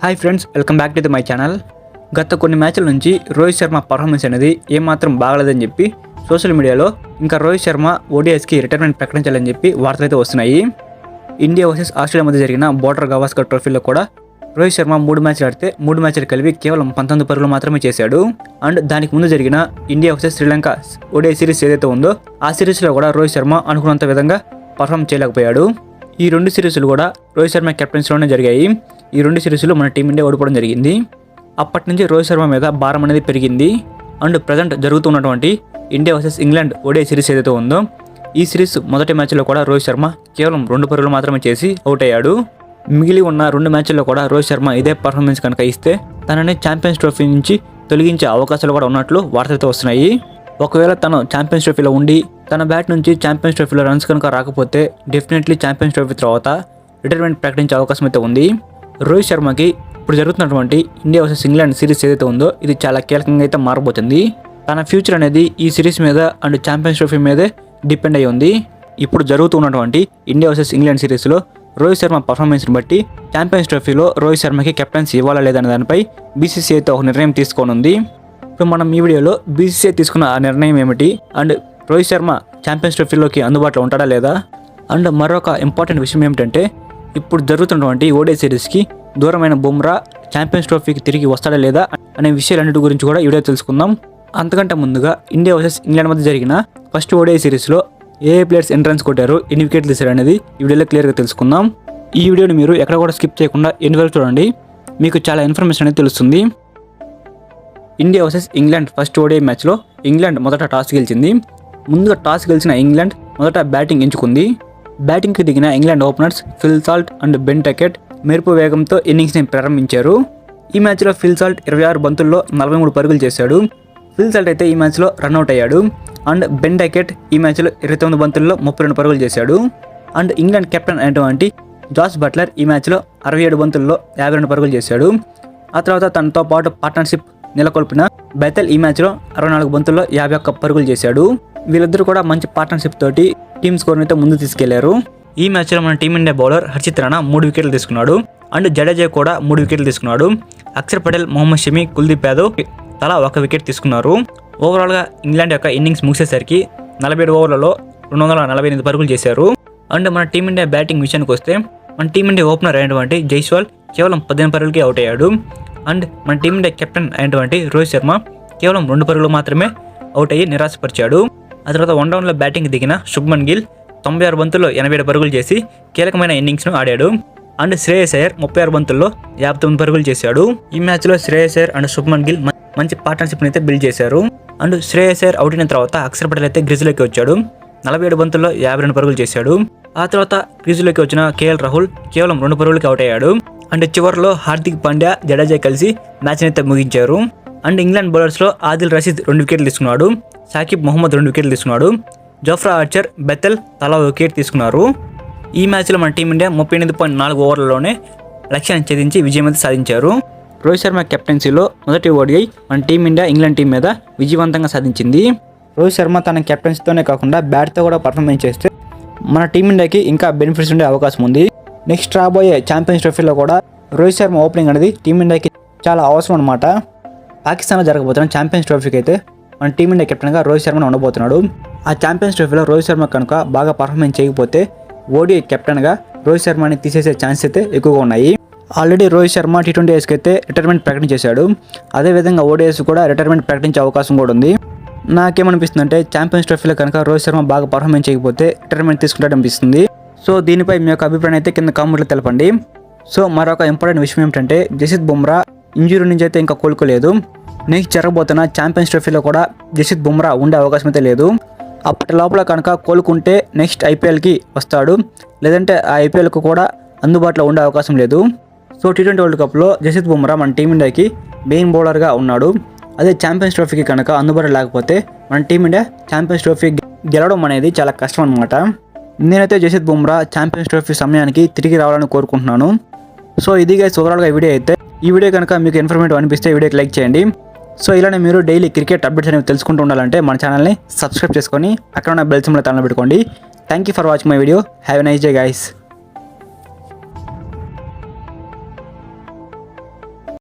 Hi friends, welcome back to my channel. గత కొన్ని మ్యాచ్ల నుంచి రోహిత్ శర్మ పర్ఫార్మెన్స్ అనేది ఏమాత్రం బాగలేదని చెప్పి సోషల్ మీడియాలో ఇంకా రోహిత్ శర్మ ఓడిఐస్కి రిటైర్మెంట్ ప్రకటించాలని చెప్పి వార్తలు అయితే వస్తున్నాయి. ఇండియా వర్సెస్ ఆస్ట్రేలియా మధ్య జరిగిన బోర్డర్ గవాస్కర్ ట్రోఫీలో కూడా రోహిత్ శర్మ 3 మ్యాచ్లు ఆడితే 3 మ్యాచ్లు కలిపి కేవలం 19 పరుగులు మాత్రమే చేశాడు. అండ్ దానికి ముందు జరిగిన India versus Sri Lanka ODI series ఏదైతే ఉందో ఆ సిరీస్లో కూడా రోహిత్ శర్మ అనుకున్నంత విధంగా పర్ఫామ్ చేయలేకపోయాడు. ఈ 2 సిరీస్లు కూడా రోహిత్ శర్మ కెప్టెన్సీలోనే జరిగాయి. ఈ 2 సిరీస్లు మన టీమిండియా ఓడిపోవడం జరిగింది. అప్పటి నుంచి రోహిత్ శర్మ మీద భారం అనేది పెరిగింది. అండ్ ప్రజెంట్ జరుగుతున్నటువంటి India versus England ODI series ఏదైతే ఉందో ఈ సిరీస్ మొదటి మ్యాచ్లో కూడా రోహిత్ శర్మ కేవలం 2 పరుగులు మాత్రమే చేసి అవుట్ అయ్యాడు. మిగిలి ఉన్న 2 మ్యాచ్ల్లో కూడా రోహిత్ శర్మ ఇదే పర్ఫార్మెన్స్ కనుక ఇస్తే తనని ఛాంపియన్స్ ట్రోఫీ నుంచి తొలగించే అవకాశాలు కూడా ఉన్నట్లు వార్తలతో వస్తున్నాయి. ఒకవేళ తను ఛాంపియన్స్ ట్రోఫీలో ఉండి తన బ్యాట్ నుంచి ఛాంపియన్స్ ట్రోఫీలో రన్స్ కనుక రాకపోతే డెఫినెట్లీ ఛాంపియన్స్ ట్రోఫీ తర్వాత రిటైర్మెంట్ ప్రకటించే అవకాశం అయితే ఉంది. రోహిత్ శర్మకి ఇప్పుడు జరుగుతున్నటువంటి ఇండియా వర్సెస్ ఇంగ్లాండ్ సిరీస్ ఏదైతే ఉందో ఇది చాలా కీలకంగా అయితే మారబోతుంది. తన ఫ్యూచర్ అనేది ఈ సిరీస్ మీద అండ్ ఛాంపియన్స్ ట్రోఫీ మీదే డిపెండ్ అయ్యి ఉంది. ఇప్పుడు జరుగుతున్నటువంటి ఇండియా వర్సెస్ ఇంగ్లాండ్ సిరీస్లో రోహిత్ శర్మ పర్ఫార్మెన్స్ని బట్టి ఛాంపియన్స్ ట్రోఫీలో రోహిత్ శర్మకి కెప్టెన్సీ ఇవ్వాలా లేదనే దానిపై బీసీసీఐ అయితే ఒక నిర్ణయం తీసుకోనుంది. ఇప్పుడు మనం ఈ వీడియోలో బీసీసీఐ తీసుకున్న ఆ నిర్ణయం ఏమిటి, అండ్ రోహిత్ శర్మ ఛాంపియన్స్ ట్రోఫీలోకి అందుబాటులో ఉంటాడా లేదా, అండ్ మరొక ఇంపార్టెంట్ విషయం ఏమిటంటే ఇప్పుడు జరుగుతున్నటువంటి ఓడిఐ సిరీస్కి దూరమైన బుమ్రా ఛాంపియన్స్ ట్రోఫీకి తిరిగి వస్తాడా లేదా అనే విషయాలన్నిటి గురించి కూడా ఈ వీడియో తెలుసుకుందాం. అంతకంటే ముందుగా ఇండియా వర్సెస్ ఇంగ్లాండ్ మధ్య జరిగిన ఫస్ట్ ఓడిఐ సిరీస్లో ఏ ప్లేయర్స్ ఎంట్రన్స్ కొట్టారు, ఎన్ని వికెట్లు తీశారు అనేది ఈ వీడియోలో క్లియర్గా తెలుసుకుందాం. ఈ వీడియోని మీరు ఎక్కడ కూడా స్కిప్ చేయకుండా ఎన్ని వరకు చూడండి, మీకు చాలా ఇన్ఫర్మేషన్ అనేది తెలుస్తుంది. India versus England first ODI మ్యాచ్లో ఇంగ్లాండ్ మొదట టాస్ గెలిచింది. ముందుగా టాస్ గెలిచిన ఇంగ్లాండ్ మొదట బ్యాటింగ్ ఎంచుకుంది. బ్యాటింగ్కి దిగిన England openers Phil Salt and Ben Duckett మెరుపు వేగంతో ఇన్నింగ్స్ని ప్రారంభించారు. ఈ మ్యాచ్లో ఫిల్ సాల్ట్ 26 బంతుల్లో 43 పరుగులు చేశాడు. ఫిల్ సాల్ట్ అయితే ఈ మ్యాచ్లో రన్అట్ అయ్యాడు. అండ్ బెన్ టకెట్ ఈ మ్యాచ్లో 29 బంతుల్లో 32 పరుగులు చేశాడు. అండ్ ఇంగ్లాండ్ కెప్టెన్ అయినటువంటి జాస్ బట్లర్ ఈ మ్యాచ్లో 67 బంతుల్లో 52 పరుగులు చేశాడు. ఆ తర్వాత తనతో పాటు పార్ట్నర్షిప్ నెలకొల్పిన బెతెల్ ఈ మ్యాచ్లో 64 బంతుల్లో 51 పరుగులు చేశాడు. వీళ్ళిద్దరూ కూడా మంచి పార్ట్నర్షిప్ తోటి టీమ్ స్కోర్ని అయితే ముందు తీసుకెళ్లారు. ఈ మ్యాచ్లో మన టీమిండియా బౌలర్ హర్షిత్ రాణా 3 వికెట్లు తీసుకున్నాడు. అండ్ జడేజా కూడా 3 వికెట్లు తీసుకున్నాడు. అక్షర్ పటేల్, మొహమ్మద్ షమి, కుల్దీప్ యాదవ్ తలా 1 వికెట్ తీసుకున్నారు. ఓవరాల్గా ఇంగ్లాండ్ యొక్క ఇన్నింగ్స్ ముగిసేసరికి 47 ఓవర్లలో 248 పరుగులు చేశారు. అండ్ మన టీమిండియా బ్యాటింగ్ విషయానికి వస్తే మన టీమిండియా ఓపెనర్ అయినటువంటి జైస్వాల్ కేవలం 15 పరుగులకి అవుట్ అయ్యాడు. అండ్ మన టీమిండియా కెప్టెన్ అయినటువంటి రోహిత్ శర్మ కేవలం 2 పరుగులు మాత్రమే అవుట్ అయ్యి నిరాశపరిచాడు. ఆ తర్వాత 1 డౌన్లో బ్యాటింగ్ దిగిన శుభ్మన్ గిల్ 96 బంతుల్లో 87 పరుగులు చేసి కీలకమైన ఇన్నింగ్స్ను ఆడాడు. అండ్ శ్రేయస్ అయ్యర్ 36 బంతుల్లో 59 పరుగులు చేశాడు. ఈ మ్యాచ్లో శ్రేయస్ అయ్యర్ అండ్ శుభ్మన్ గిల్ మంచి పార్ట్నర్షిప్ని అయితే బిల్డ్ చేశారు. అండ్ శ్రేయస్ అయ్యర్ అవుట్ అయిన తర్వాత అక్షర్ పటేల్ అయితే క్రీజులోకి వచ్చాడు. 47 బంతుల్లో 52 పరుగులు చేశాడు. ఆ తర్వాత క్రీజులోకి వచ్చిన కేఎల్ రాహుల్ కేవలం 2 పరుగులకి అవుట్ అయ్యాడు. అండ్ చివరిలో హార్దిక్ పాండ్యా, జడేజా కలిసి మ్యాచ్ని అయితే ముగించారు. అండ్ ఇంగ్లాండ్ బౌలర్స్లో ఆదిల్ రషీద్ 2 వికెట్లు తీసుకున్నాడు. సాకిబ్ మహమ్మద్ 2 వికెట్లు తీసుకున్నాడు. జోఫ్రా ఆర్చర్, బెతెల్ తలా 1 వికెట్ తీసుకున్నారు. ఈ మ్యాచ్లో మన టీమిండియా 38.4 ఓవర్లలోనే లక్ష్యాన్ని ఛేదించి విజయం అయితే సాధించారు. రోహిత్ శర్మ కెప్టెన్సీలో మొదటి ఓడిఐ మన టీమిండియా ఇంగ్లాండ్ టీం మీద విజయవంతంగా సాధించింది. రోహిత్ శర్మ తన కెప్టెన్సీతోనే కాకుండా బ్యాట్తో కూడా పర్ఫార్మెన్స్ చేస్తే మన టీమిండియాకి ఇంకా బెనిఫిట్స్ ఉండే అవకాశం ఉంది. నెక్స్ట్ రాబోయే ఛాంపియన్స్ ట్రోఫీలో కూడా రోహిత్ శర్మ ఓపెనింగ్ అనేది టీమిండియాకి చాలా అవసరం అనమాట. పాకిస్తాన్లో జరగబోతున్న ఛాంపియన్స్ ట్రోఫీకి అయితే మన టీమిండియా కెప్టెన్గా రోహిత్ శర్మ ఉండబోతున్నాడు. ఆ ఛాంపియన్స్ ట్రోఫీలో రోహిత్ శర్మ కనుక బాగా పర్ఫార్మెన్స్ చేయకపోతే ఓడిఐ కెప్టెన్గా రోహిత్ శర్మని తీసేసే ఛాన్స్ అయితే ఎక్కువగా ఉన్నాయి. ఆల్రెడీ రోహిత్ శర్మ T20Iకి అయితే రిటైర్మెంట్ ప్రకటించేశాడు. అదేవిధంగా ఓడిఐస్ కూడా రిటైర్మెంట్ ప్రకటించే అవకాశం కూడా ఉంది. నాకేమనిపిస్తుందంటే ఛాంపియన్స్ ట్రోఫీలో కనుక రోహిత్ శర్మ బాగా పర్ఫార్మెన్స్ చేయకపోతే రిటైర్మెంట్ తీసుకుంటాడు అనిపిస్తుంది. సో దీనిపై మీ యొక్క అభిప్రాయం అయితే కింద కామెంట్లో తెలపండి. సో మరొక ఇంపార్టెంట్ విషయం ఏమిటంటే జస్ప్రీత్ బుమ్రా ఇంజురీ నుంచి అయితే ఇంకా కోలుకోలేదు. నెక్స్ట్ జరగబోతున్న ఛాంపియన్స్ ట్రోఫీలో కూడా జస్ప్రీత్ బుమ్రా ఉండే అవకాశం అయితే లేదు. అప్పటి లోపల కనుక కోలుకుంటే నెక్స్ట్ ఐపీఎల్కి వస్తాడు, లేదంటే ఆ ఐపీఎల్కు కూడా అందుబాటులో ఉండే అవకాశం లేదు. సో T20 వరల్డ్ కప్లో జస్ప్రీత్ బుమ్రా మన టీమిండియాకి మెయిన్ బౌలర్గా ఉన్నాడు. అదే ఛాంపియన్స్ ట్రోఫీకి కనుక అందుబాటులో లేకపోతే మన టీమిండియా ఛాంపియన్స్ ట్రోఫీ గెలవడం అనేది చాలా కష్టం అనమాట. నేనైతే జస్ప్రీత్ బుమ్రా ఛాంపియన్స్ ట్రోఫీ సమయానికి తిరిగి రావాలని కోరుకుంటున్నాను. సో ఇది గైస్ ఓవరాల్గా ఈ వీడియో అయితే. ఈ వీడియో కనుక మీకు ఇన్ఫర్మేటివ్ అనిపిస్తే వీడియోకి లైక్ చేయండి. సో ఇలానే మీరు డైలీ క్రికెట్ అప్డేట్స్ అనేవి తెలుసుకుంటూ ఉండాలంటే మన ఛానల్ని సబ్స్క్రైబ్ చేసుకొని అక్కడ ఉన్న బెల్ సింబల్ తనలో పెట్టుకోండి. Thank you for watching my video. Have a nice day guys.